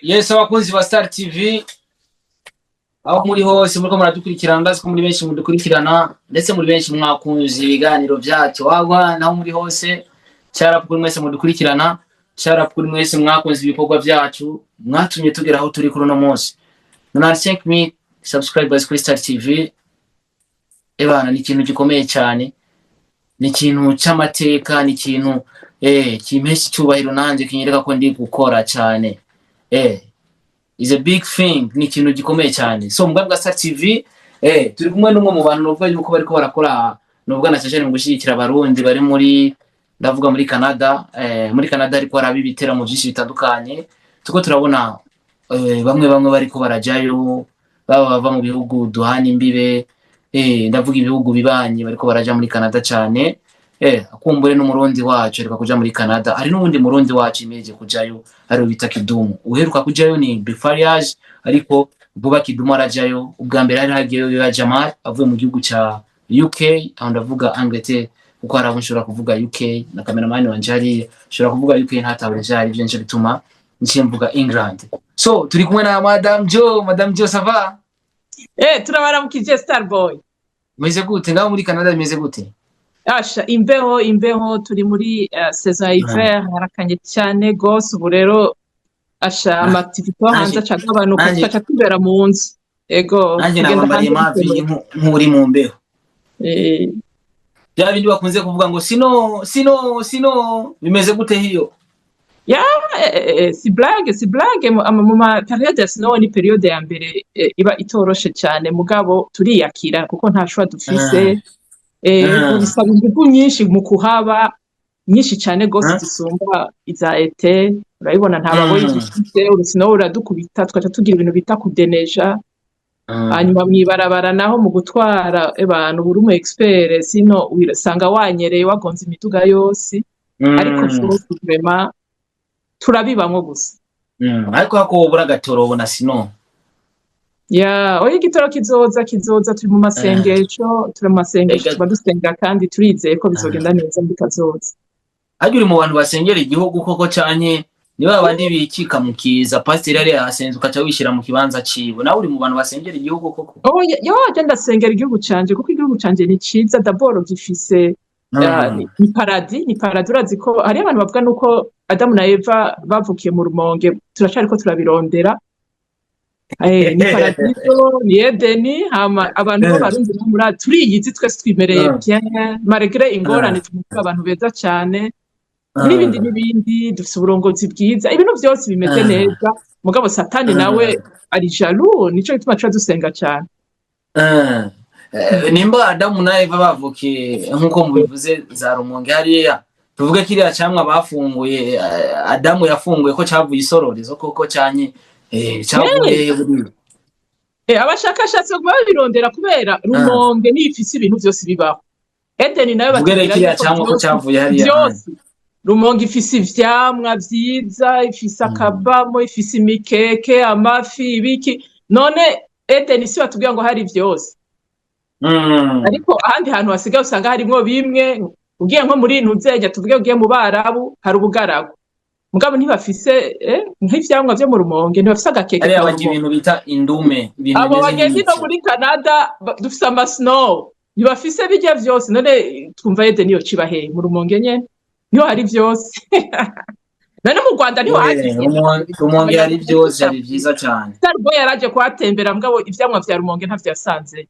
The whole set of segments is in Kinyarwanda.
Yes, abakunzi ba Star TV aho muri hose muriko muradukurikirana, ndazi ko muri benshi mudukurikirana ndetse muri benshi mwakunze ibiganiro vyacu wagwa naho muri hose. Cyara kuri mwese mudukurikirana, cyara kuri mwese mwakunze ibikorwa vyacu, mwatumye tugera aho turi kuri no munsi. 95,000 subscribers kuri Star TV. Ebana ni ikintu gikomeye cyane, ni ikintu cy'amateka, ni ikintu kimpesha cyubahiro nanje kinyereka ko ndi gukora cyane. Is a big thing, ni ikintu gikomeye cyane. So mbwa Star TV turi kumwe n'umwe mu bantu novuga yuko bariko barakora novuga na cyane mu gushigikira abarundi bari muri ndavuga muri Canada. Muri Canada ariko arabi bitera mu byinshi bitandukanye. Tuko turabona bamwe bariko barajayo, bava mu bihugu duhana imbibe, ndavuga ibihugu bibanye bariko baraja muri Canada cyane. Akumbure n'umurundi wacu ariko kuja muri Canada. Hari n'ubundi murundi wacu imeje kujayo, ari bita Kidumu. Uheruka kujayo ni Bifariage, ariko vuba Kidumu arajayo. Ubwa mbere hari hagiyeyo ya Jamal avuye mu gihugu ca UK, aho ndavuga Angleterre kuko arabunshura kuvuga UK, na cameraman wanje hari shura kuvuga UK ntatawe jari byo nje bituma nje mvuga England. So turi kumwe na Madame Jo, ça va? Turabaramukije Starboy. Meze gute ngaho muri Canada, meze gute? Asha imbeho turi muri saison hiver, harakanye cyane gose. Ubu rero asha amativite hanze acagabanuka, tukaca tubera mu nzu. Ego nanjye nabambariye mavi nk'uri mu mbeho. Bya bindi bakunze kuvuga ngo sino bimeze gute hiyo? Si blague mu ma periode sino ni periode ya mbere iba itoroshe cyane, mugabo turiyakira kuko nta shwa dufise. Bisaba ingufu nyinshi mu kuhaba, nyinshi cyane gose zisumba iza ete. Urabibona nta baboyi dufite, urusino uradukubita tukaca tugira ibintu bita kudeneja. Hanyuma mwibarabara naho mu gutwara abantu buri mu expert, sino wirasanga wanyereye wagonze imiduga yose. Ariko vraiment turabibamwo gusa. Ariko hako ubura gatoro ubona sino. Oya igitoro kizoza, turi mu masengesho, tuba dusenga kandi turizeye ko bizogenda neza bikazoza. Ajye uri mu bantu basengera igihugu koko cyane, niba abandi bikika mukiza pastor yari yasenze ukaca wishira mu kibanza cibo, nawe uri mu bantu basengera igihugu koko? Je ndasengera igihugu canje kuko igihugu canje ni ciza, d'abord gifise ni paradis. Urazi ko hari abantu bavuga nuko Adamu na Eva bavukiye mu Rumonge, turacariko turabirondera. Ni paradiso, ni Edeni, abantu b'abarundi muri turiyizi twese twimereye bien, malgré ingorane tumuka abantu beza cyane. N'ibindi dufite uburongozi bwiza, ibintu byose bimeze neza, mugabo Satani nawe ari jaloux, nico gituma tuba dusenga cyane. Nimba Adamu na Eva bavukiye nkuko mubivuze za Rumonge hariya, tuvuge kiriya cyamwa bafunguye, Adamu yafunguye ko cyavuye isororezo koko cyanye cyavuye buri. Abashakashatsi babirondera kubera Rumonge nifise ibintu byose bibaho. Edeni nayo bagira kiriya cyamwa ko cyavuye hariya. Rumonge ifise ivyamwa vyiza, ifise akabamo, ifise imikeke, amafi, ibiki. None Edeni si batubwira ngo hari vyose. Ariko ahandi hantu hasigaye usanga harimo bimwe. Ugiye nko muri Ntuzejya tuvuge ugiye mu Barabu hari ubugaragu, mugabo ntibafise nk'ivyamwa vyo mu Rumonge, ntibafise agakeke. Ari abaje ibintu bita indume, ibintu abo bagezi no muri Canada dufise amasnow, ntibafise bijya vyose. None twumva Edeni yo cibahe mu Rumonge nyene niho hari vyose. None mu Rwanda niho hari Rumonge hari vyose, hari vyiza cyane. Starboy yaraje kuhatembera, mugabo ivyamwa vya Rumonge ntavyo yasanze.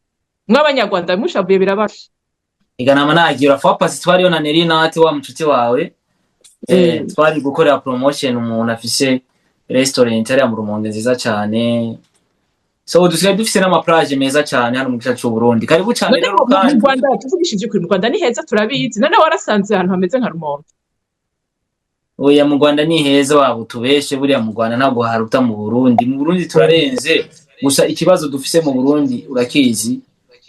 Mw'abanyarwanda mushabuye birabasha. Igana managira fa pasi twariyo na Nerina ati wa mucuti wawe twari gukorera promotion umuntu afise restaurant ari mu Rumonge nziza cyane. So dusigaye dufise n'ama plage meza cyane hano mu gice cy'u Burundi. Karibu cyane rero kandi mu Rwanda tuvugishije kuri mu Rwanda ni heza turabizi. None warasanze ahantu hameze nka Rumonge? Oya mu Rwanda ni heza, wabo tubeshe buriya mu Rwanda ntabwo haruta mu Burundi. Mu Burundi turarenze, gusa ikibazo dufise mu Burundi urakizi,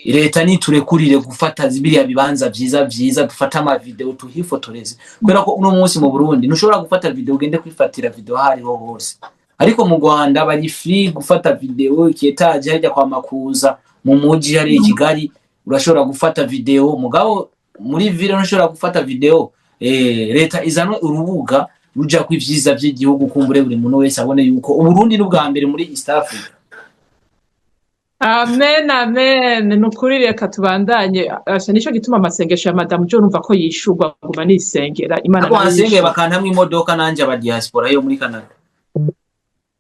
leta niturekurire gufata zibiriya bibanza vyiza dufata ama video tuhifotoreze. Kubera ko uno munsi mu Burundi ntushobora gufata video ugende kwifatira video hariho hose, ariko mu Rwanda bari free gufata video. Ikietaje hajya kwa Makuza mu muji hari i Kigali urashobora gufata video, mugabo muri ville ntushobora gufata video. Leta izano urubuga ruja ku ivyiza vy'igihugu kumbure buri muntu wese abone yuko Uburundi n'ubwa mbere muri East Africa. Amen, amen. Nukuri reka tubandanye. Asa nico gituma amasengesho ya Madame Jo numva ko yishurwa nguma nisengera Imana Abo nayo wansengeye yishurwa. bakantamwe imodoka nanje aba diaspora yo muri Canada.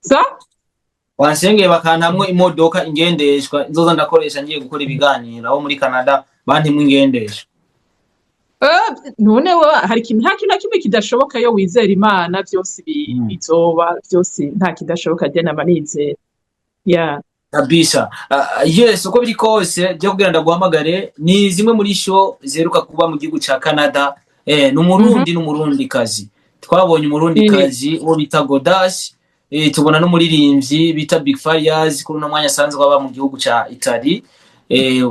Sa? Wansengeye bakantamwe imodoka ingendeshwa nzoza ndakoresha ngiye gukora ibiganiro aho muri Canada bantimwe ingendeshwa. None hari ikintu nta kintu na kimwe kidashoboka yo wizera Imana byose bizoba byose nta kidashoboka je nama nizera. Yeah. Kabisa. Yes, uko biri kose je kugira ndaguhamagare ni zimwe muri show zeruka kuba mu gihugu ca Canada. N'umurundi n'umurundi kazi. Twabonye umurundi kazi uwo bita Godash, tubona n'umuririmbyi bita Big Farious kuri no mwanya sanzwe aba mu gihugu ca Italy.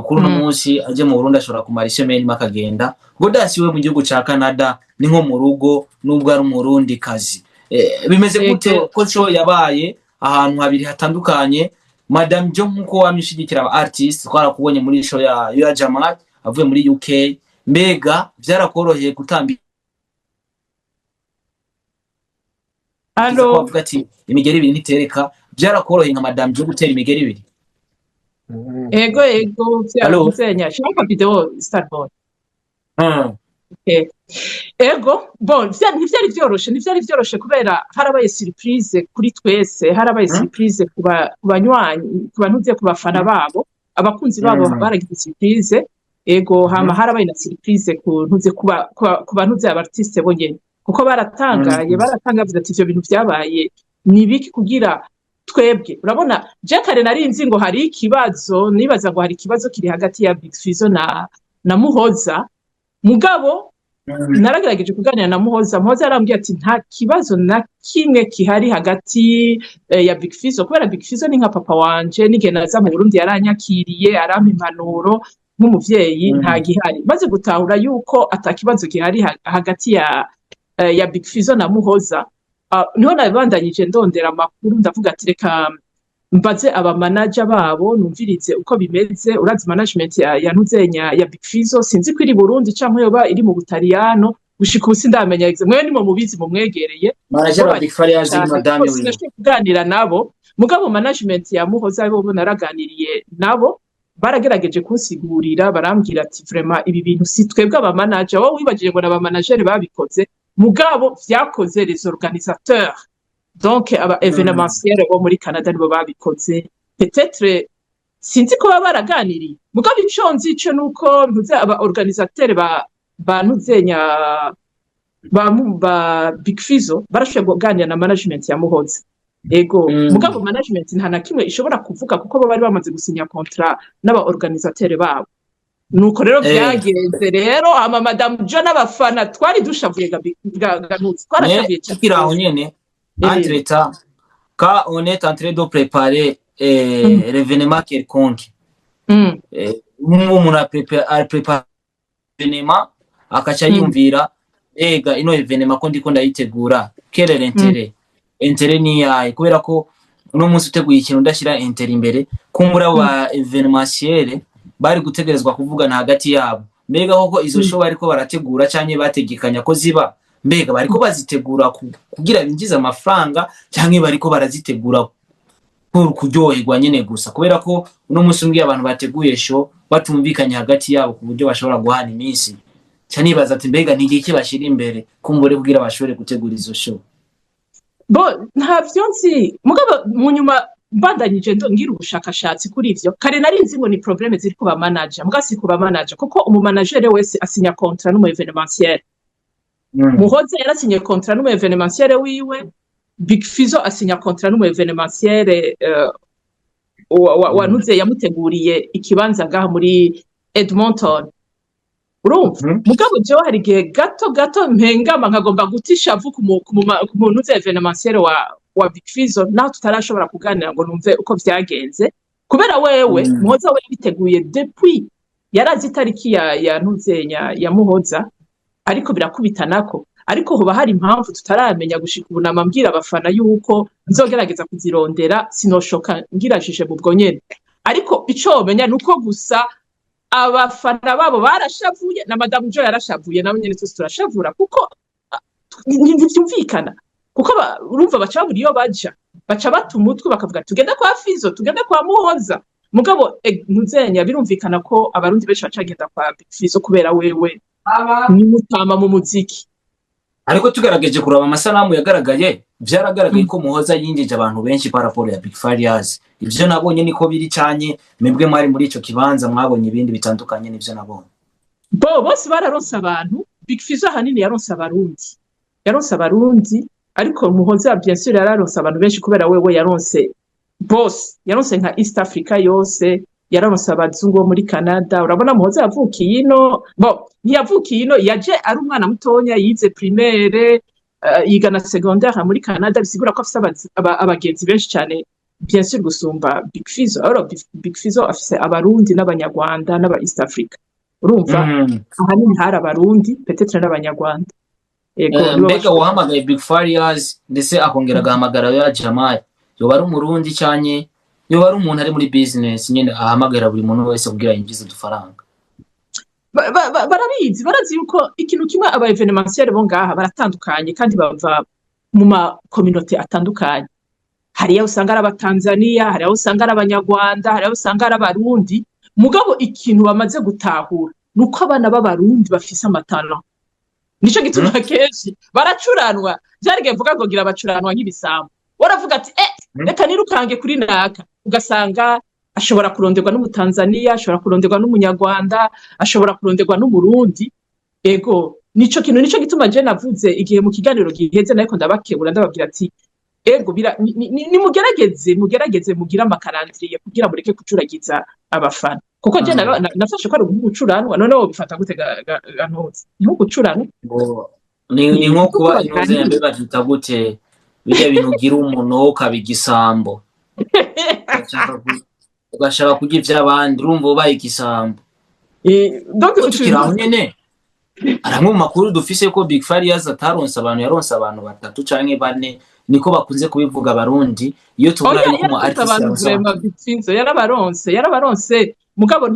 Kuri no munsi aje mu Burundi ashobora kumara isomeni makagenda. Godash we mu gihugu ca Canada ni nko mu rugo nubwo ari umurundi kazi. Bimeze gute ko show yabaye ahantu habiri hatandukanye? Madame Jo nkuko wamishigikira aba artist twarakubonye muri show ya Jamal avuye muri UK, mbega byarakoroheye gutambi Allo ati imigeri ibiri nitereka byarakoroheye nka Madame Jo gutera imigeri ibiri. ego byaruzenya shaka video Starboy. Ego ntivyari vyoroshe kubera harabaye surprise kuri twese, harabaye surprise ku banywanyi ku bantu ku bafana babo, abakunzi babo baragize surprise. Ego hama harabaye na surprise ku bantu abartiste bonyene kuko baratangaye bavuze ati ivyo bintu vyabaye ni biki kugira twebwe. Urabona je kare narinzi ngo hari ikibazo, nibaza ngo hari ikibazo kiri hagati ya Big Fizzo na Muhoza, mugabo naragerageje kuganira na Muhoza yarambwiye ati nta kibazo na kimwe kihari hagati ya Big Fizzo, kubera Big Fizzo ni nka papa wanje, nigenda naza mu Burundi yaranyakiriye arampa impanuro nk'umuvyeyi, nta gihari. Maze gutahura yuko atakibazo gihari hagati ya Big Fizzo na Muhoza, niho nabandanyije ndondera amakuru ndavuga ati reka mbaze aba manager babo numvirize uko bimeze. Urazi management ya Ntuzenya ya Big Fizzo sinzi ko iri Burundi canke yoba iri mu Butaliyano, gushika ubu sindamenya mwe ni mu mubizi mu mwegereye manager wa Big Farious Madame we sinashobora kuganira nabo, mugabo management ya Muhoza bo naraganiriye nabo baragerageje kunsigurira, barambwira ati vraiment ibi bintu si twebwe aba manager, wowe wibagije ngo n'aba manager babikoze, mugabo vyakoze les organisateurs, donc aba événementiel bo muri Canada nibo babikoze. Peut-être sinzi ko baraganiriye, mugabo ico nzi ico nuko ntuze aba organisateurs ba Ntuzenya ba Big Fizzo barashoboye kuganira na management ya Muhoza. Ego mugabo management nta na kimwe ishobora kuvuga kuko bo bari bamaze gusinya contrat n'aba organisateurs babo. Nuko rero byagenze rero ama Madame Jo n'abafana twari dushavuye ganuzi twarashavuye cyakiraho nyene entre temps quand on est en train de préparer l'événement quelconque, umuntu a prépare l'événement akaca yumvira ega ino événement ko ndiko ndayitegura quel est l'intérêt ni yaye, kubera ko uno munsi uteguye ikintu ndashira intérêt imbere kumbura ba événementiel bari gutegerezwa kuvugana hagati yabo, mbega koko izo show bariko barategura canke bategekanya ko ziba, mbega bariko bazitegura kugira binjiza amafaranga canke bariko barazitegura kuryoherwa nyene gusa, kubera ko uno munsi umbwiye abantu bateguye show batumvikanye hagati yabo ku buryo bashobora guhana iminsi cyane, baza ati mbega ni iki bashira imbere kumbure kugira bashobore gutegura izo show. Ntavyo nzi, mugabo mu nyuma mbandanyije ngira ubushakashatsi kuri ivyo. Kare narinzi ngo ni problème ziri ku ba manager, mugabo si ku ba manager kuko umu manager wese asinya contrat n'umu événementiel. Muhoza yarasinye contrat n'umu événementiel wiwe, Big Fizzo asinya contrat n'umu événementiel wa Ntuzenya yamuteguriye ikibanza ngaha muri Edmonton. Urumva mugabo je hari gihe gato mpengama nkagomba gutishavu ku muntu uze événementiel wa Big Fizzo, naho tutarashobora kuganira ngo numve uko vyagenze, kubera wewe Muhoza we biteguye depuis yarazi itariki ya Ntuzenya ya Muhoza, ariko birakubitanako, ariko hoba hari impamvu tutaramenya gushika ubu. Namambwira abafana yuko nzogerageza kuzirondera, sinoshoka ngirajije mu bwo nyene, ariko ico menya nuko gusa abafana babo barashavuye na Madame Jo yarashavuye, nabo nyene twese turashavura kuko ntivyumvikana kuko urumva baca babura iyo baja baca bata umutwe bakavuga tugende kwa Fizo tugende kwa Muhoza mugabo ntuzenya birumvikana ko abarundi benshi bacagenda kwa Fizo kubera wewe ni mutama mu muziki. Ariko tugerageje kuraba amasanamu yagaragaye vyaragaragaye ko Muhoza yinjije abantu benshi par rapport ya Big Farious. Ivyo nabonye niko biri cyane mwebwe mwari muri ico kibanza mwabonye ibindi bitandukanye nivyo nabonye. Bose bararonse abantu Big Fizo hanini yaronse abarundi ariko Muhoza bien sûr yararonse abantu benshi kubera wewe yaronse yaronse nka East Africa yose yararonse abazungu muri Canada. Urabona Muhoza yavukiye ino ntiyavukiye ino yaje ari umwana mutonya yize primaire yiga na secondaire muri Canada bisigura ko afise abagenzi benshi cyane bien sûr gusumba Big Fizo. Big Fizo afise abarundi n'abanyarwanda n'aba East Africa urumva ahanini hari abarundi peut-être n'abanyarwanda. Mbega wahamagaye Big Farious ndetse akongera agahamagara ya Jamal yoba ari umurundi cyane yoba ari umuntu ari muri business nyine ahamagara buri muntu wese kugira yinjize udufaranga? barazi yuko ikintu kimwe aba evenementiel bo ngaha baratandukanye kandi bava mu ma communauté atandukanye. Hariya usanga ari abatanzania, hariya usanga ari abanyarwanda, hariya usanga ari abarundi mugabo ikintu bamaze gutahura nuko abana b'abarundi bafise amatara. Nico gituma kenshi baracuranwa byarige mvuga ngo gira bacuranwa nk'ibisambo. Waravuga ati reka nirukange kuri naka ugasanga ashobora kuronderwa n'umutanzania, ashobora kuronderwa n'umunyarwanda, ashobora kuronderwa n'umurundi. Ego nico gituma je navuze igihe mu kiganiro giheze nariko ndabakebura ndababwira ati ego ni mugerageze mugira amakarandiriye kugira mureke kucuragiza abafana kuko je nafashe ko ari gucuranwa noneho bifata gutega gantozi nko gucuranwa ni nko kuba inoze yambe bagita gute bijya bintu gira umuntu kabigisambo ugashaka kugira ivy'abandi urumva ubaye igisambo. Donc ukiraho nyene aramwe mu makuru dufise ko Big Farious ataronse abantu yaronse abantu batatu canke bane niko bakunze kubivuga abarundi iyo tubura yuko mu artiste yarabaronse mugabo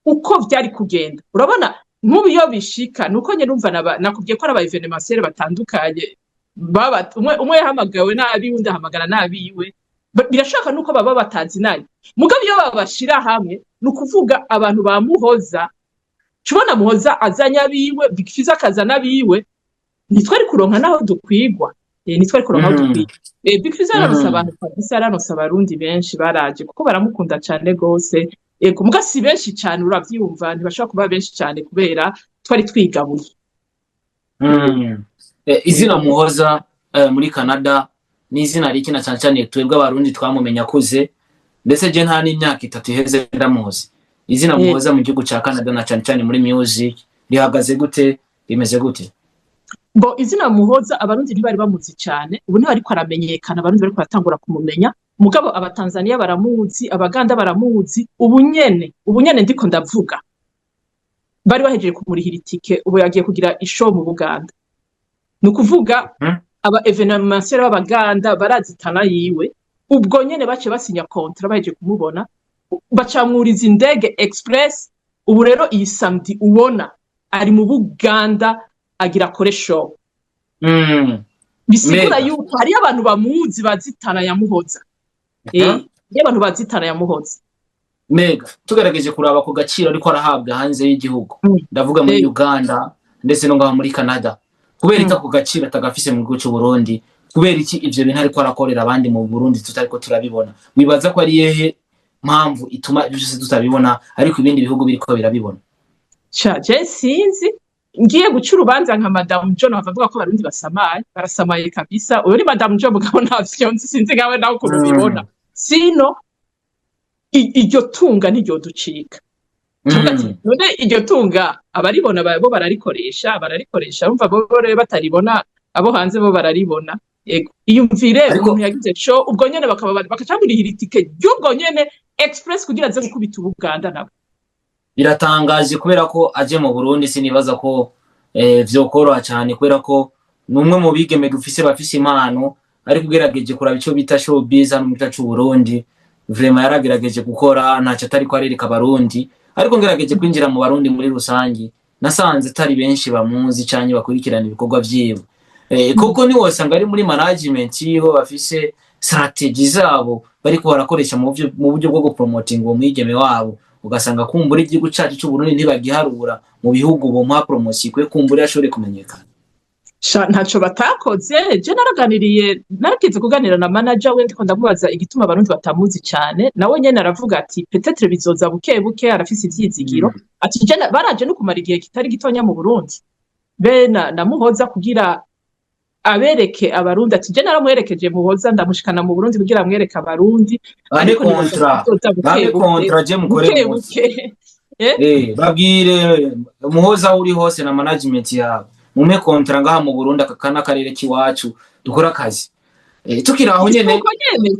uko vyari kugenda urabona nk'ubu iyo bishika nuko nye numva nakubwiye ko aba evenementiel batandukanye baba umwe yahamagawe nabi undi ahamagara nabiwe birashaka nuko baba batazi nayo mugabo iyo babashira hamwe nukuvuga abantu ba Muhoza cubona Muhoza azanya biwe Big Fizo akazana biwe nitwari kuronka naho dukwigwa nitwari kuronka naho dukwigwa. Big Fizo araronse abantu kabisa araronse abarundi benshi baraje kuko baramukunda cyane gose muga si benshi cyane uravyumva ntibashaka kuba benshi cyane kubera twari twigabuye. Izina Muhoza muri Canada ni izina rikina cyane cyane twebwe abarundi twamumenya kuze ndetse je nta n'imyaka 3 iheze ndamuzi. Izina Muhoza mu gihugu ca Canada na cyane cyane muri music rihagaze gute rimeze gute? Izina Muhoza abarundi ntibari bamuzi cyane ubu ariko aramenyekana abarundi bari kwatangura kumumenya mugabo abatanzania baramuzi abaganda baramuzi ubunyene ndiko ndavuga bari bahejeje kumurihira itike ubu yagiye kugira ishow mu Buganda nukuvuga aba evenementiel b'abaganda barazitana yiwe ubwo nyene bace basinya contrat bahejeje kumubona bacamwuriza indege express ubu rero iyi samedi ubona ari mu Buganda agira kore show. Bisigura yuko hari abantu bamuzi bazitana ya Muhoza. Y'abantu bazitana ya Muhoza. Mega tugerageje kuraba ko gaciro ariko arahabwa hanze y'igihugu ndavuga muri Uganda ndetse no ngaho muri Canada kubera ita ku gaciro atagafise mu gihugu cy'u Burundi kubera iki ivyo bintu ariko arakorera abandi mu Burundi tutariko turabibona wibaza ko ari yehe mpamvu ituma byose tutabibona ariko ibindi bihugu biriko birabibona? Je sinzi ngiye guca urubanza nka Madame John bavuga ko abarundi barasamaye kabisa uyo ni Madame John mugabo ntavyo sinzi ngawe nawe ukuntu bibona sino iryo tunga niryo ducika none iryo tunga abaribona bo bararikoresha umva bo bataribona abo hanze bo bararibona iyumvire umuntu yagize show ubwo nyene bakacamurihira itike y'ubwo nyene express kugira aze gukubita Uganda nabo. Biratangaje kubera ko aje mu Burundi sinibaza ko vyokoroha cyane kubera ko numwe mu bigeme dufise bafise impano ariko ugerageje kuraba ico bita showbiz hano mu cyacu Burundi vraiment yaragerageje gukora ntacyo atari ko arereka abarundi ariko ngerageje kwinjira mu Barundi muri rusangi nasanze tari benshi bamuzi cyane bakurikirana ibikorwa vyiwe koko ni wosanga ari muri management yiho bafise strategy zabo bariko barakoresha mu buryo bwo gupromoting uwo mwigeme wabo, ugasanga kumbura igihugu cacu cy'u Burundi ntibagiharura mu bihugu bo mwa promotion kwe kumbura yashore kumenyekana. Ntaco batakoze. Je narageze kuganira na manager we ndiko ndamubaza igituma abarundi batamuzi cyane, nawe nyene aravuga ati peut-être bizoza buke buke, arafise ivyizigiro. Ati je baraje no kumara igihe kitari gitonya mu Burundi, namuhoza kugira abereke abarundi. Ati je naramuherekeje Muhoza ndamushikana mu Burundi kugira amwereke abarundi, ariko kontra je mukore buke. Babwire Muhoza uri hose na management yawe mume kontra ngaha mu Burundi akakana karere kiwacu dukora akazi. Tukira aho nyene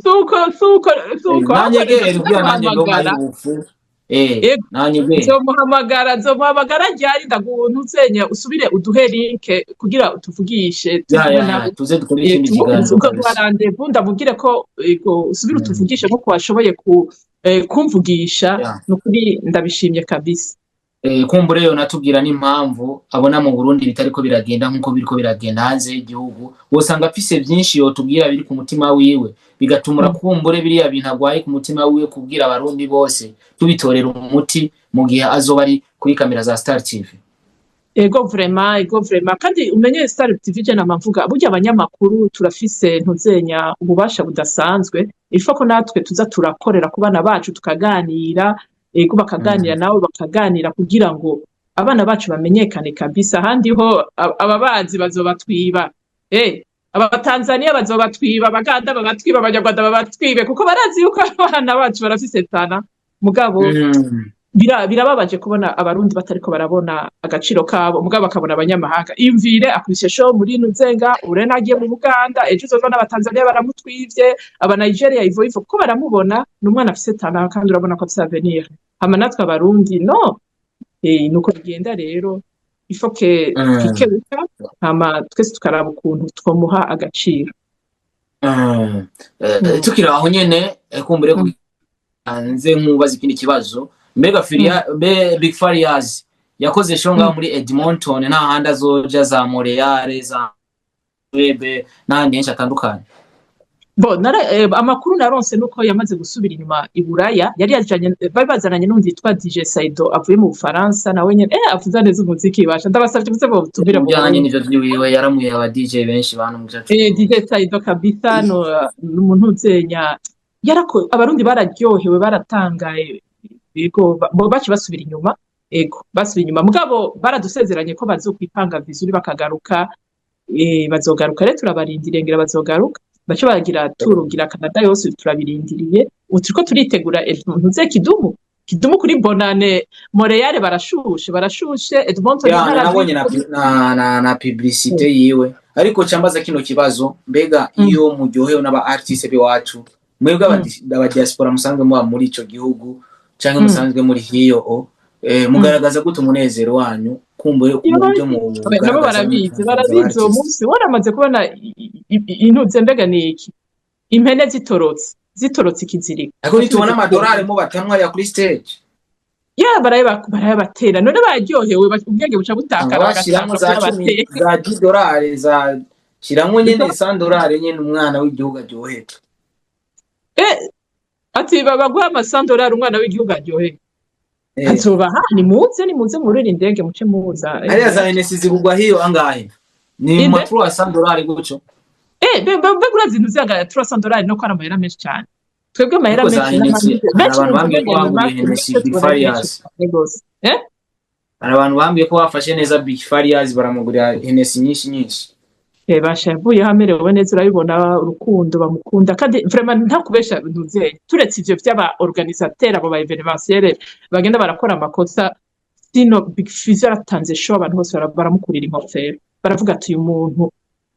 suko nanyegere bya nanye ngo mayibufu nanyegere zomuhamagara ryari ndaguntuzenya usubire uduhe link kugira utuvugishe tuze dukore ikindi kiganiro rendez-vous ndabugire ko usubire utuvugishe nko washoboye kumvugisha nukuri ndabishimye kabisa. Kumbure yo natubwira n'impamvu abona mu Burundi bitariko biragenda nkuko biriko biragenda hanze y'igihugu, wosanga afise byinshi yo tubwira biri ku mutima wiwe, bigatumura kumbure biriya bintu agwaye ku mutima wiwe kubwira abarundi bose tubitorera umuti mu gihe azoba ari kuri kamera za Star TV. Ego vraiment kandi umenye Star TV je namavuga burya abanyamakuru turafise ntuzenya ububasha budasanzwe, ifo ko natwe tuza turakorera ku bana bacu tukaganira bakaganira nawe bakaganira kugira ngo abana bacu bamenyekane kabisa. Handi ho ababazi bazobatwiba, Abatanzania bazobatwiba, Abaganda babatwiba, Abanyarwanda babatwibe, kuko barazi yuko abana bacu barafise tana. Mugabo birababaje kubona abarundi batariko barabona agaciro kabo, mugabo bakabona abanyamahanga. Imvire akubise show muri Nuzenga, urena agiye mu Buganda, ejo uzobona Abatanzania baramutwivye, aba Nigeria ivo kuko baramubona n'umwana afise tana kandi urabona ko afise avenir. Hama natwe abarundi nuko bigenda rero, ifoke twikebuka hama twese tukaraba ukuntu twomuha agaciro. Tukira aho nyene kumbure ko anze nkubaza ikindi kibazo, mbega Big Farious yakoze shonga muri Edmonton nta handi azoja za Montreal za Webe n'ahandi henshi atandukanye. Amakuru naronse nuko yamaze gusubira inyuma i Buraya, yari yajanye bari bazananye n'undi yitwa DJ Saido avuye mu Bufaransa, nawe nyene avuza neza umuziki basha. Ndabasavye muze bo tubire mu byanye n'ivyo byiwiwe, yaramuye aba DJ benshi bantu mu cyacu. DJ Saido kabisa n'umuntu uzenya yarako abarundi bararyohewe baratangaye. Baci basubira inyuma, basubira inyuma, mugabo baradusezeranye ko bazokwipanga vizuri bakagaruka. Bazogaruka rero turabarindiriye ngira bazogaruka, baco bagira turugira Canada yose turabirindiriye. Uturiko turitegura ntuze Kidumu kuri Bonane Montreal barashushe Edmonton nabonye na publicité yiwe. Ariko cambaza kino kibazo, mbega iyo muryohewe n'aba artiste biwacu mwebwe aba diaspora musanzwe muba muri ico gihugu canke musanzwe muri hiyo mugaragaza gute umunezero wanyu kumbure ku buryo mu nabo barabizi uwo munsi waramaze kubona intuze mbega niki impene zitorotse ikiziriko. Ariko nitubona amadolari mu batamwa ya kuri stage barayabatera none baryohewe, ubwenge buca butakara bagashiramo za $10 za shiramwe nyene $100 nyene umwana w'igihugu aryohera. Ati baguha $100 umwana w'igihugu aryohera. Azobaha nimuze murira indege muce muza. Ariya za NS zigugwa hiyo angahe? Ni matru $100 guco. Begura zintu zaga $300 no kwa amahera menshi cyane. Twebwe amahera menshi abantu bambye ko baguriye NS Big Farious. Abantu bambye ko bafashe neza Big Farious baramugurira NS nyinshi. Bashavuye hamerewe neza, urabibona urukundo bamukunda kandi vraiment ntakubesha ntuze. Turetse ivyo by'aba organisateur abo ba evenementiel bagenda barakora amakosa, sino Big Fizz aratanze show abantu bose baramukurira inkofero, baravuga ati uyu muntu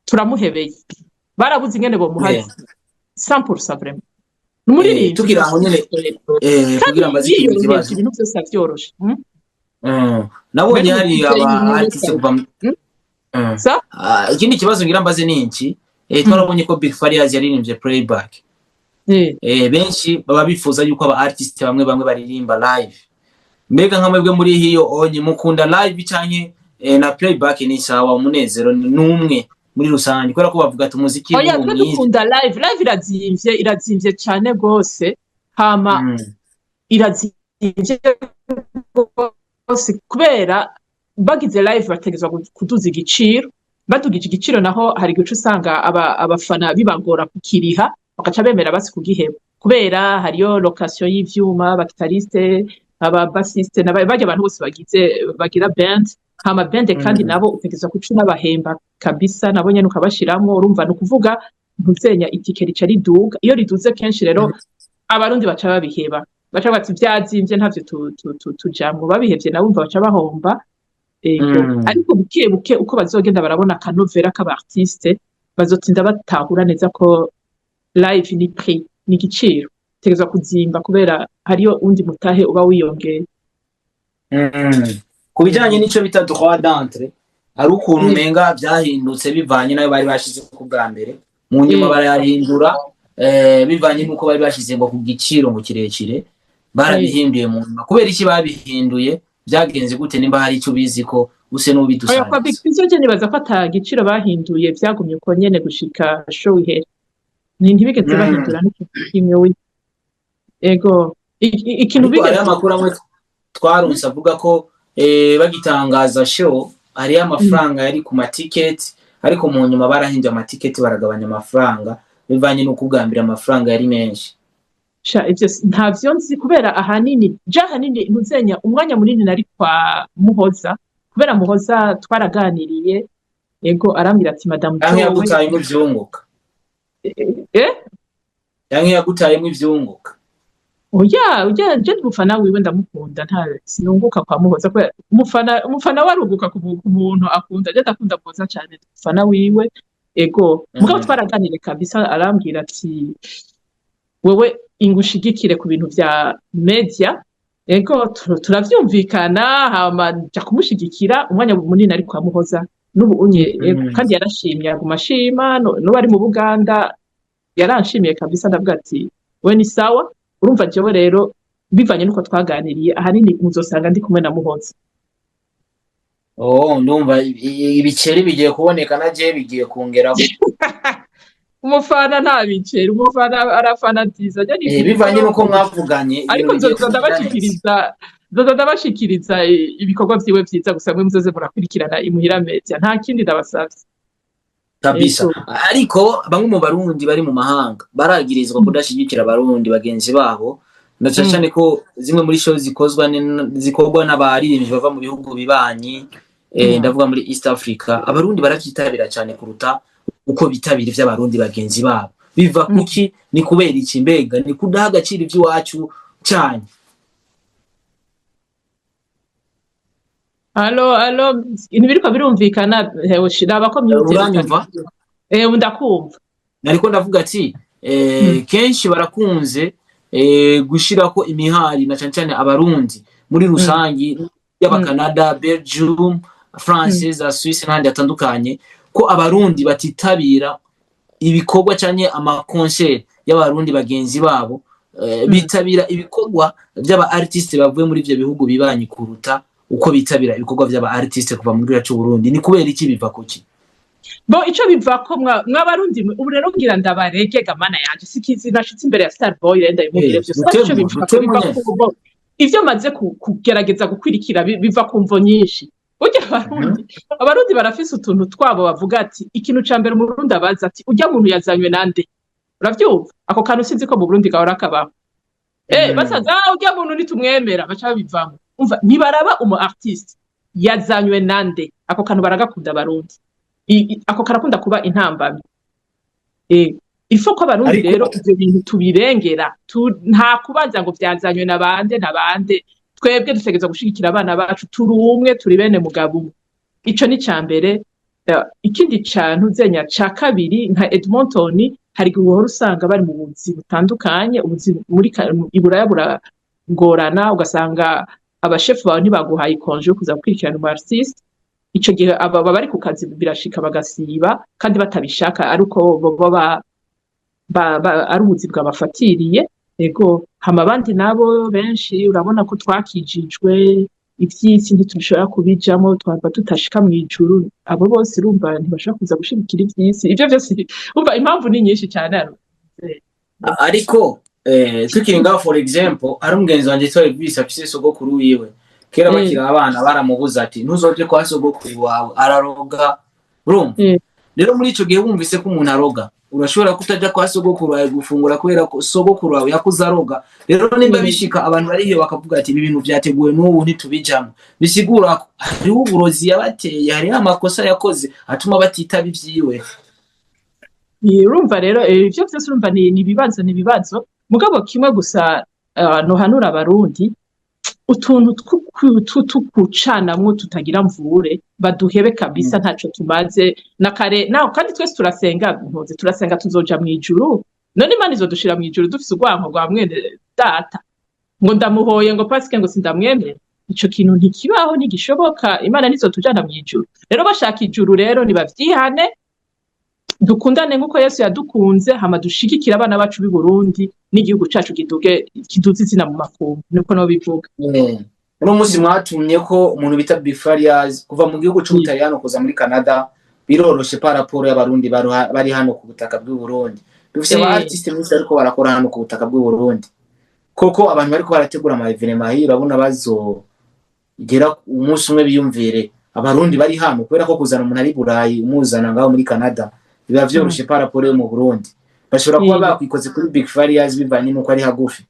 turamuhebeye, barabuze ingene bo muhazi 100% vraiment muri tukira aho nyene kugira mbazi ikibazo ibintu byose avyoroshe. Nabonye hari aba artiste kuva ikindi kibazo ngira mbaze ni iki, twarabonye ko Big Farious yaririmbye playback. Benshi baba bifuza yuko aba artiste bamwe baririmba live. Mbega nkamwebwe muri hiyo onye mukunda live canke na playback ni sawa umunezero numwe muri rusange kubera ko bavuga ati umuziki oya w'ubu twe mwiza. dukunda live irazimvye cyane rwose hama irazimvye rwose kubera bagize live bategezwa kuduza igiciro badugije igiciro naho hari igice usanga abafana bibagora kukiriha bakaca bemera basi kugiheba kubera hariyo location y'ivyuma abagitariste ababasiste n'abajya abantu bose bagira band hama band kandi nabo utegezwa kuca n'abahemba kabisa nabo nyene ukabashiramwo urumva no kuvuga ntuzenya itike rica riduga iyo riduze kenshi rero abarundi baca babiheba baca bati vyazimvye ntavyo tujamwo babihevye nabo umva baca bahomba ariko buke buke uko bazogenda barabona akanovera k'abartiste bazotinda batahura neza ko live ni prix ni igiciro tegezwa kuzimba kubera hariyo undi mutahe uba wiyongeye ku bijyanye n'ico bita droit d'entrée hari ukuntu umenga byahindutse bivanye nayo bari bashize ku bwa mbere mu nyuma barayahindura bivanye n'uko bari bashize ngo ku giciro ngo kirekire barabihinduye mu nyuma kubera iki babihinduye byagenze gute nimba hari icyo bizi ko use n'ubidusangiza kwa Big Fizzo je nibaza ko ata giciro bahinduye vyagumye uko nyene gushika show ihere ni ntibigeze bahindura n'ikimwe we ego ikintu bigeze amakuru amwe twarunse avuga ko bagitangaza show hari amafaranga yari ku matiketi ariko mu nyuma barahinduye amatiketi baragabanya amafaranga bivanye n'uko ubwambira amafaranga yari menshi ivyo ntavyo nzi kubera ahanini ntuzenya umwanya munini nari kwa Muhoza kubera Muhoza twaraganiriye ego arambwira ati madame Joe yagutaye mu vyunguka yagutaye mu vyunguka oya je umufana wiwe ndamukunda nta sinunguka kwa Muhoza kubera umufana waruguka ku muntu akunda je ndakunda Muhoza cyane umufana wiwe ego mugabo twaraganiriye kabisa arambwira ati wewe ingushigikire ku bintu vya media ego turavyumvikana hama nja kumushigikira umwanya munini ari kwa Muhoza n'ubu unye kandi yarashimye aguma ashima no bari mu Buganda yaranshimiye kabisa ndavuga ati we ni sawa urumva jewe rero bivanye nuko twaganiriye ahanini muzosanga ndi kumwe na Muhoza ndumva ibiceri bigiye kuboneka na je bigiye kongeraho umufana nta biceri umufana arafanatiza bivanye nuko mwavuganye ariko ndabashikiriza ibikorwa vyiwe vyiza gusa mwe muzoze murakurikirana imuhira media nta kindi ndabasavye kabisa ariko bamwe mu barundi bari mu mahanga baragirizwa kudashigikira abarundi bagenzi babo ndacacane ko zimwe muri show zikorwa n'abaririmbyi bava mu bihugu bibanyi ndavuga muri East Africa abarundi baravyitabira cyane kuruta uko bitabira ivy'abarundi bagenzi babo biva kuki ni kubera iki mbega ni kudaha agaciro ivy'iwacu cyane Allo ibiriko birumvikana shiraba ko myute uranyumva ndakumva nariko ndavuga ati kenshi barakunze gushirako imihari na cyane abarundi muri rusangi y'abakanada Belgium France za Suisse n'ahandi atandukanye ko abarundi batitabira ibikorwa cyane amaconcert y'abarundi bagenzi babo bitabira ibikorwa by'aba artiste bavuye muri ivyo bihugu bibanyi kuruta uko bitabira ibikorwa by'aba artiste kuva mu gihugu cyacu Burundi ni kubera iki biva kuki bo ico biva ko mwabarundi ubu rero ngira ndabarege gamana yanje sikizi nashitse imbere ya Starboy renda imubire byo ico biva ko ivyo maze kugerageza gukwirikira biva ku mvo nyinshi burya abarundi barafise utuntu twabo bavuga ati ikintu ca mbere mu Burundi abaza ati urya muntu yazanywe nande uravyumva ako kantu sinzi ko mu Burundi gahora kabaho basaza urya muntu nitumwemera baca babivamo umva nibaraba umu artiste yazanywe nande ako kantu baragakunda abarundi ako karakunda kuba intambamyi ifo ko abarundi rero ivyo bintu tubirengera nta kubanza ngo vyazanywe nabande twebwe dutegerezwa gushigikira abana bacu turi umwe turi bene mugabo umwe ico ni ca mbere ikindi cantu zenya ca kabiri nka Edmonton hari guhora usanga bari mu buzi butandukanye ubuzi muri iburaya buragorana ugasanga abashefu bawe ntibaguhaye ikonje yo kuza gukurikirana umu artiste ico gihe aba bari ku kazi birashika bagasiba kandi batabishaka ariko baba ari ubuzi bwabafatiriye ego hama abandi nabo benshi urabona ko twakijijwe ivy'isi ntitushobora kubijamo twaba tutashika mw'ijuru abo bose urumva ntibashobora kuza gushigikira ivy'isi ivyo vyose umva impamvu ni nyinshi cyane ariko tukiri ngaho for example ari umugenzi wanje yitwa Elvis afise sogokuru wiwe kera bakiri abana baramubuza ati ntuzoje kwa sogokuru wawe araroga urumva rero muri ico gihe wumvise ko umuntu aroga urashobora kutaja kwa sogokuru wawe gufungura kubera ko sogokuru wawe yakuze aroga rero nimba bishika abantu bariyo bakavuga ati ibi bintu vyateguwe n'ubu ntitubijamo bisigura ko hariho uburozi yabateye hariho amakosa yakoze atuma batitaba ivyiwe. urumva rero ivyo vyose urumva ni ibibazo mugabo kimwe gusa nohanura abarundi utuntu tw'ukucanamwo tutagira mvure baduhebe kabisa ntaco tumaze na kare naho kandi twese turasenga tuzoja mw'ijuru none Imana izodushira mw'ijuru dufise urwanko rwa mwene data ngo ndamuhoye ngo pasike ngo sindamwemera ico kintu ntikibaho ntigishoboka Imana nizotujana mw'ijuru rero bashaka ijuru rero nibavyihane dukundane nk'uko Yesu yadukunze hama dushigikira abana bacu b'i Burundi n'igihugu cacu kiduze izina mu makungu niko no bivuga. Uno musi mwatumye ko umuntu bita Big Farious kuva mu gihugu c'Ubutaliyano kuza muri Canada biroroshe paraporo y'abarundi bari hano ku butaka bw'u Burundi dufise aba artiste mwese ariko barakora hano ku butaka bw'u Burundi koko abantu bariko barategura ama evenement hier urabona bazogera umunsi umwe biyumvire abarundi bari hano kubera ko kuzana umuntu ari Burayi umuzana ngaho muri Canada biba vyoroshe paraporo yo mu Burundi bashobora kuba bakwikoze kuri Big Farious bivanye nuko ari hagufi.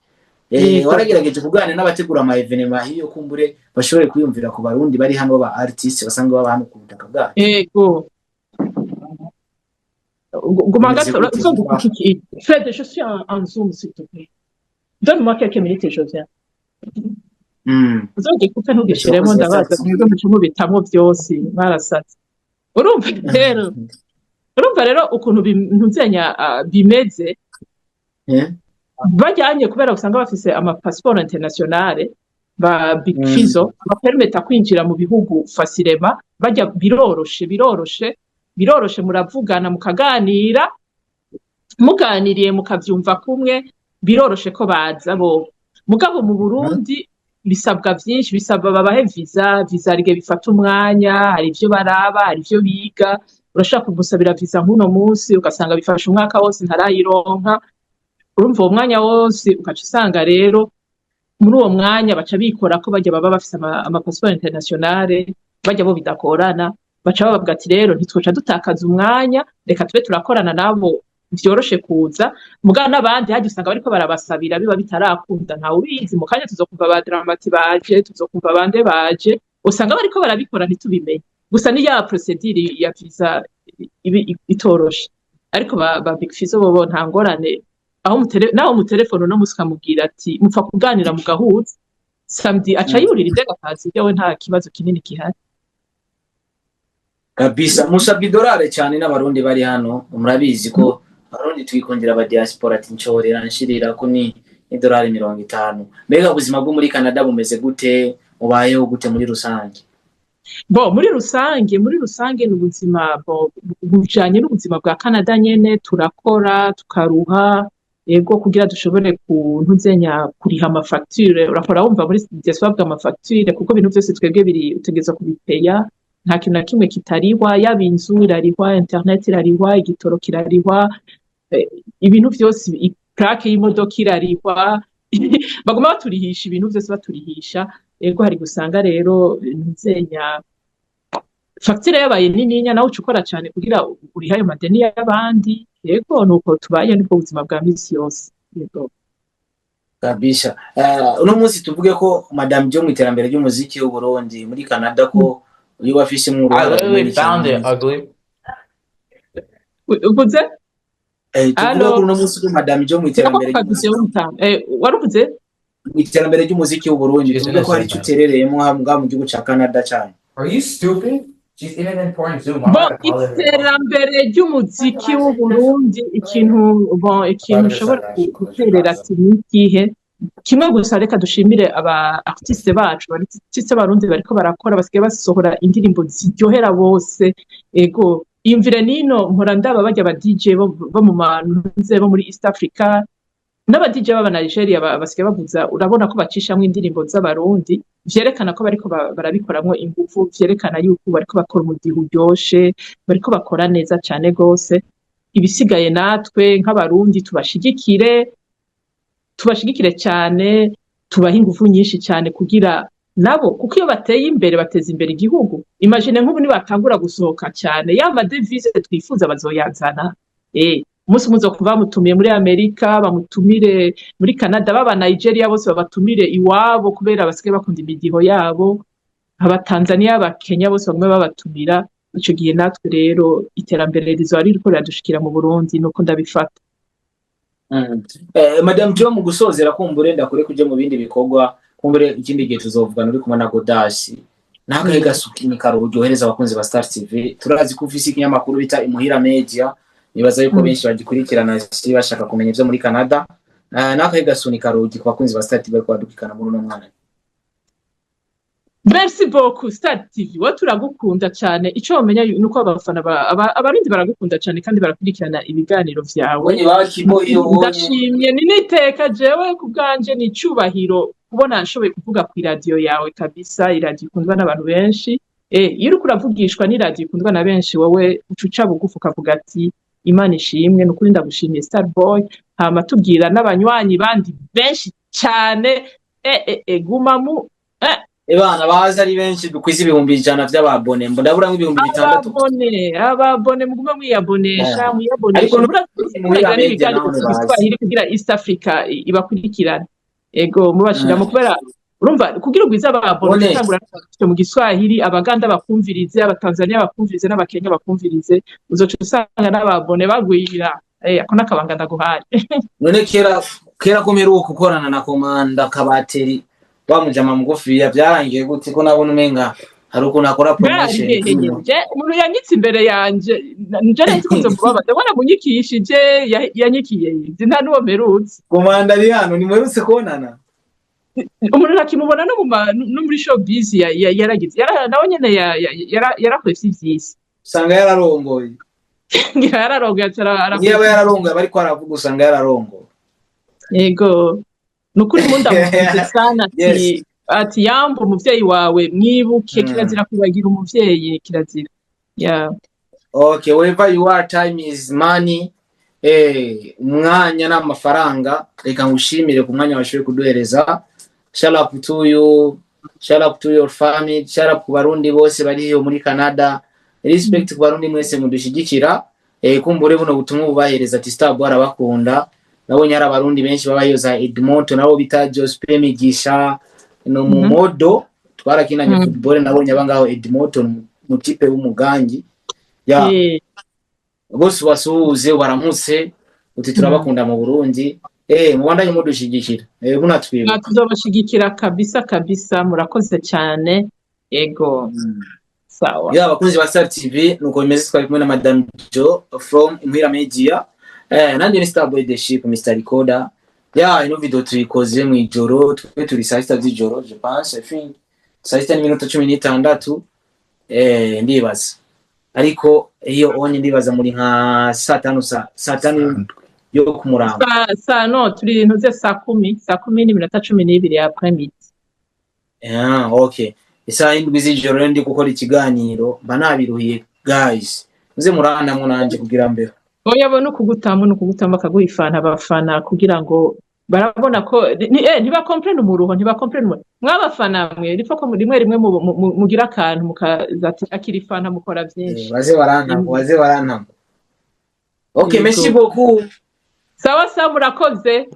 Waragerageje kuganira n'abategura ama evenement hiyo kumbure bashobore kwiyumvira ku barundi bari hano ba artiste basanga baba hano ku butaka bwacu. Yego Fred, je suis en Zoom s'il te plaît. Donne-moi quelques minutes et je viens. Uzogikupe ntugishiremo ndabaza mwebwe mucyo bitamo byose barasatse. Urumva rero ukuntu ntuzenya bimeze bajyanye kubera usanga bafise ama passeport internationale ba Big Fizo bapermeta kwinjira mu bihugu facilement bajya biroroshe muravugana mukaganira muganiriye mukavyumva kumwe biroroshe ko baza bo mugabo mu Burundi bisabwa vyinshi bisabwa babahe visa rige bifata umwanya hari ivyo baraba hari ivyo biga urashaka kumusabira visa nk'uno munsi ugasanga bifasha umwaka wose ntarayironka urumva uwo mwanya wose ugaca usanga rero muri uwo mwanya baca bikora ko bajya baba bafise ama passeport internationale bajya bo bidakorana baca bavuga ati rero ntitwoca dutakaza umwanya reka tube turakorana nabo vyoroshe kuza mugana n'abandi haje usanga bariko barabasabira biba bitarakunda ntawe ubizi mu kanya tuzokumva ba Dramati baje tuzokumva bande baje usanga bariko barabikora ntitubimenye gusa ni ya procedure ya visa itoroshe ariko ba Big Fizo bobo nta ngorane aho mu telefone no musikamubwira ati mupfa kuganira mu gahuza samedi aca yurira indega kazi yawe nta kibazo kinini kihari kabisa. Musabye dolari cyane n'abarundi bari hano murabizi ko abarundi twikongera aba diaspora tinchorera nshirira ko ni dolari 50. Mbega ubuzima bwo muri Canada bumeze gute ubayeho gute muri rusange? Muri rusange n'ubuzima bujanye n'ubuzima bwa Canada nyene turakora tukaruha yego kugira dushobore kuntuzenya kuriha amafacture urakora wumva muri diaspora amafacture kuko ibintu byose twebwe biri utegeza kubipeya nta kintu na kimwe kitarihwa yaba inzu irarihwa internet irarihwa igitoro kirarihwa ibintu byose plaque y'imodoka irarihwa baguma baturihisha ibintu byose baturihisha yego hari gusanga rero nzenya facture yabaye nininya nawe ukora cyane kugira uriha ayo madeni y'abandi yego nuko tubaye nibwo buzima bwa misi yose yego kabisha. Uno munsi tuvuge ko Madame Jo mu iterambere ry'umuziki w'u Burundi muri Canada ko uyu bafise mu uvuze tuvuge uno munsi ko Madame Jo mu iterambere waruvuze mu iterambere ry'umuziki w'u Burundi tuvuge ko hari cyuterereyemo hamwe mu gihugu ca Canada cyane. Are you stupid? She's in an important Zoom. Iterambere ry'umuziki w'u Burundi ikintu ushobora guterera ati nikihe kimwe gusa reka dushimire aba artiste bacu artiste barundi bariko barakora basigaye basohora indirimbo ziryohera bose ego imvire nino mpora ndaba bajya aba DJ bo mu manze bo muri East Africa n'aba DJ baba Nigeria basigaye bavuza urabona ko bacishamwe indirimbo z'abarundi vyerekana ko bariko barabikoramwo ingufu, vyerekana yuko bariko bakora umudiho uryoshe, bariko bakora neza cane gose. Ibisigaye natwe nk'abarundi tubashigikire cyane, tubaha ingufu nyinshi cyane kugira nabo, kuko iyo bateye imbere bateza imbere igihugu. Imagine nk'ubu nibatangura gusohoka cyane, ya madevise twifuza bazoyazana. Umunsi muzokuba bamutumiye muri Amerika, bamutumire muri Canada, baba Nigeria bose babatumire iwabo kubera basigaye bakunda imidiho yabo, Abatanzania, Abakenya bose bamwe babatumira. Ico gihe natwe rero iterambere rizoba ririko riradushikira mu Burundi, nuko ndabifata. Madame Jo, mu gusozera kumbure ndakure kuje mu bindi bikorwa, kumbure ikindi gihe tuzovugana uri kumwe na Godasi nakahe gasukinikaro uryohereza abakunzi ba Star TV. Turazi ko ufise ikinyamakuru bita Imuhira Media, nibaza yuko benshi bagikurikirana bashaka kumenya ivyo muri Canada. Nakahe gasunikaro ku bakunzi ba Star TV ko badukikana muri uno mwana. Merci beaucoup Star TV, wowe turagukunda cyane. Ico wamenya nuko abafana abarundi baragukunda cyane kandi barakurikirana ibiganiro vyawe. Ndashimye, ni niteka jewe kubwanje, ni cyubahiro kubona nshoboye kuvuga ku radio yawe kabisa. Iradio ikundwa n'abantu benshi. Iyo uriko uravugishwa ni radio ikundwa na benshi, wowe ucuca bugufu ukavuga ati Imana ishimwe. Nukuri ndagushimiye Starboy. Hama tubwira n'abanywanyi bandi benshi cyane, gumamu Ebana baza ari benshi dukwiza 100 vy'ababone, ndabura nk'ibihumbi 6. Ababone mugume mwiyabonesha, muyabonesha. Muraga n'ibiganiro by'Igiswahili kugira East Africa ibakurikirana. Ego mubashiramo kubera urumva kugira ugwiza ababone cyangura mu Giswahili, Abaganda bakumvirize, Abatanzania bakumvirize, n'Abakenya bakumvirize, uzoca usanga n'ababone bagwira. Ako nakabanga ndaguhaye. None kera ko mperuka gukorana na Komanda Kabateri bamujama mugufi byarangiye gute ko nabona umenga hari uko nakora promotion? Umuntu yanyitse imbere yanje, nje nzikunze mubabaza, bona munyikishije yanyikiye nta nuwo merutse. Komanda ari hano, ni mwerutse kubonana? Umuntu nakimubona no muri showbiz yaragize nawe nyene yarakwese ivyisi, usanga yararongoye. Yararongoye niba yararongoye bari ko aravuga, usanga yararongoye. Yego nukuri munda muvuze sana ati yambo umuvyeyi wawe mwibuke, kirazira kubagira umuvyeyi, kirazira. Okay, wherever you are, time is money. Umwanya n'amafaranga, reka ngushimire ku mwanya washoboye kuduhereza. Shout out to you, shout out to your family, shout out ku barundi bose bari yo muri Canada. Respect ku barundi mwese mudushigikira. Kumbure buno butumwa bubahereza ati Starboy arabakunda. Nabonye ari abarundi benshi babayoza Edmonton, nabo bita Jospe Migisha no mu modo twarakinanye football. Nabonye abangaho Edmonton mu tipe w'umugangi bose basuhuze baramutse uti turabakunda mu Burundi. Mubandanye mudushigikira, bunatwiba tuzobashigikira kabisa. Murakoze cyane. Ego sawa. Abakunzi ba Star TV nuko bimeze, twari kumwe na Madame Jo from Imuhira Media. Nandi ni Starboy the Ship, Mr. Recorder. Ino video tuyikoze mu ijoro, turi saa 6 z'ijoro, je pense, I think saa 6 n'iminota 16. Ndibaza ariko iyo onye ndibaza muri nka saa 5 yo kumuramba. No, turi ntuze saa 10 n'iminota 12 ya après-midi. Okay. Isa 7 z'ijoro ndi gukora ikiganiro, mba nabiruhiye guys. Muze murana munanje kugira mbere. Oya bo nukugutama akaguha ifana abafana kugira ngo barabona ko ntiba comprendre umuruho, ntiba comprendre mwabafana mwe ripfa ko rimwe mugira akantu mukazati akiri fana mukora byinshi. Baze barantamo. Okay, merci beaucoup. Sawa murakoze.